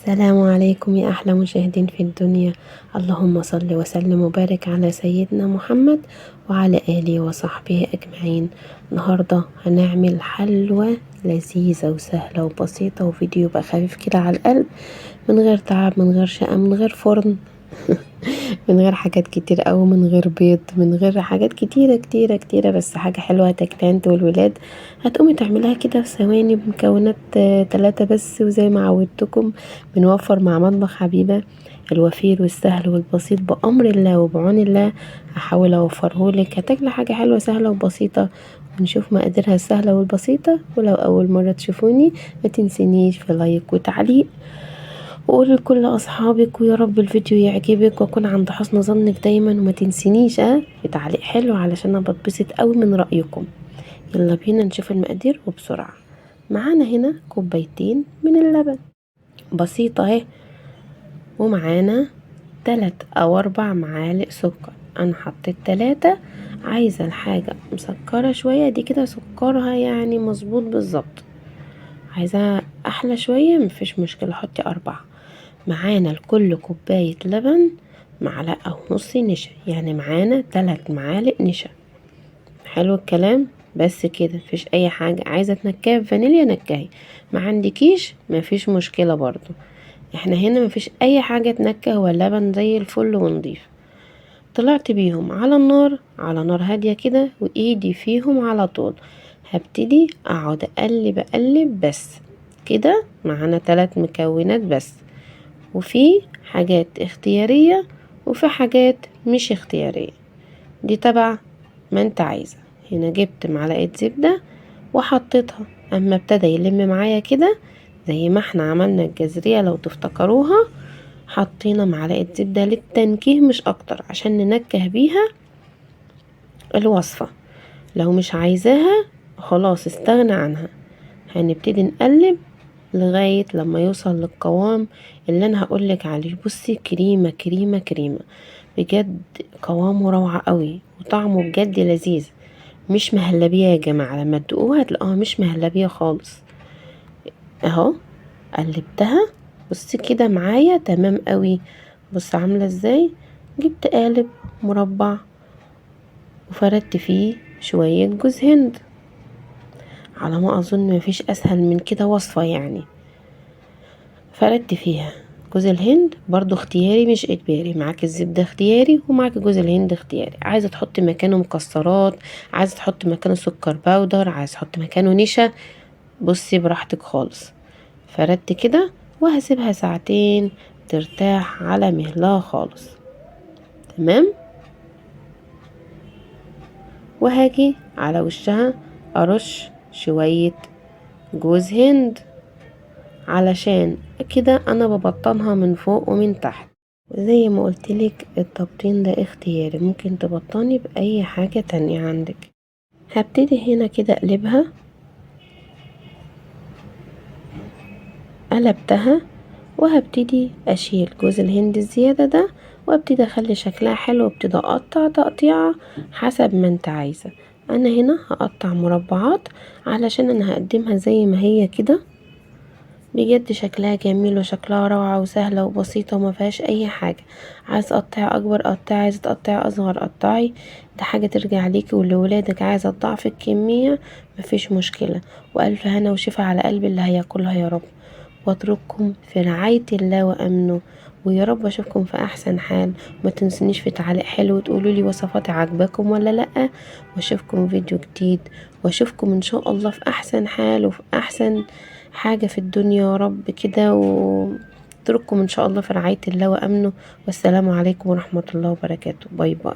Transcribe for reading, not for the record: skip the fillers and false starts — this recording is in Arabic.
السلام عليكم يا أحلى مشاهدين في الدنيا. اللهم صل وسلم وبارك على سيدنا محمد وعلى آله وصحبه أجمعين. النهاردة هنعمل حلوى لذيذة وسهلة وبسيطة، وفيديو يبقى خفيف كده على القلب، من غير تعب، من غير شقة، من غير فرن من غير حاجات كتير أوي، من غير بيض، من غير حاجات كتيرة كتيرة كتيرة، بس حاجة حلوة هتاكلها انت والولاد. هتقومي تعملها كده في ثواني بمكونات 3 بس، وزي ما عودتكم بنوفر مع مطبخ حبيبة الوفير والسهل والبسيط بأمر الله وبعون الله. هحاول اوفرهولك، هتاكلي حاجة حلوة سهلة وبسيطة، ونشوف مقاديرها السهلة والبسيطة. ولو أول مرة تشوفوني ما تنسينيش في لايك وتعليق، وقولي لكل اصحابك، ويا رب الفيديو يعجبك واكون عند حسن ظنك دايما. وما تنسينيش في تعليق حلو علشان انا بتبسط قوي من رايكم. يلا بينا نشوف المقادير وبسرعه. معانا هنا كوبايتين من اللبن، بسيطه اهي، ومعانا 3 أو 4 معالق سكر. انا حطيت 3. عايزه الحاجه مسكره شويه، دي كده سكرها يعني مظبوط بالظبط. عايزاها احلى شويه مفيش مشكله، حطي 4. معانا لكل كوباية لبن معلقة ونص نشا، يعني معانا 3 معالق نشا. حلو الكلام. بس كده، مفيش اي حاجة. عايزة تنكهي بفانيليا نكهي، ما عندكيش مفيش مشكلة برضو. احنا هنا مفيش اي حاجة تنكه، هو اللبن زي الفل ونضيف. طلعت بيهم على النار، على نار هادية كده، وايدي فيهم على طول. هبتدي اقعد اقلب بس كده. معانا 3 مكونات بس، وفي حاجات اختيارية وفي حاجات مش اختيارية، دي تبع ما انت عايزة. هنا جبت معلقة زبدة وحطيتها، اما ابتدى يلم معايا كده زي ما احنا عملنا الجزرية لو تفتكروها، حطينا معلقة زبدة للتنكيه مش اكتر، عشان ننكه بيها الوصفة. لو مش عايزاها خلاص استغنى عنها. هنبتدي نقلب لغاية لما يوصل للقوام اللي انا هقولك عليه. بصي، كريمة كريمة كريمة بجد، قوامه روعة قوي وطعمه بجد لذيذ. مش مهلبية يا جماعة، لما تدوقوها هتلاقوها مش مهلبية خالص. اهو قلبتها، بصي كده معايا تمام قوي. بص عاملة ازاي. جبت قالب مربع وفردت فيه شوية جوز هند. على ما اظن مفيش اسهل من كده وصفة يعني. فردت فيها جوز الهند، برضو اختياري مش اجباري. معاك الزبدة اختياري، ومعاك جوز الهند اختياري. عايزة تحطي مكانه مكسرات، عايزة تحطي مكانه سكر باودر، عايزة تحطي مكانه نشا، بصي براحتك خالص. فردت كده وهسيبها ساعتين ترتاح على مهلها خالص. تمام. وهاجي على وشها ارش شوية جوز هند، علشان كده انا ببطنها من فوق ومن تحت. زي ما قلتلك التبطين ده اختياري، ممكن تبطني بأي حاجة تانية عندك. هبتدي هنا كده اقلبها. قلبتها وهبتدي اشيل جوز الهند الزيادة ده، وابتدي اخلي شكلها حلو، وابتدي اقطع تقطيعة حسب ما انت عايزة. انا هنا هقطع مربعات علشان انا هقدمها زي ما هي كده. بجد شكلها جميل وشكلها روعة وسهلة وبسيطة وما فيهاش اي حاجة. عايز تقطعي اكبر قطعي، عايزة تقطعي اصغر قطعي، ده حاجة ترجع ليكي ولولادك. عايزة تضعفي الكمية مفيش مشكلة. والف هنا وشفا على قلب اللي هياكلها يا رب. واترككم في رعاية الله وامنه، ويا رب اشوفكم في احسن حال. ما تنسونيش في تعليق حلو وتقولوا لي وصفاتي عجباكم ولا لا. واشوفكم فيديو جديد، واشوفكم ان شاء الله في احسن حال وفي احسن حاجة في الدنيا يا رب كده. واترككم ان شاء الله في رعاية الله وامنه. والسلام عليكم ورحمة الله وبركاته. باي باي.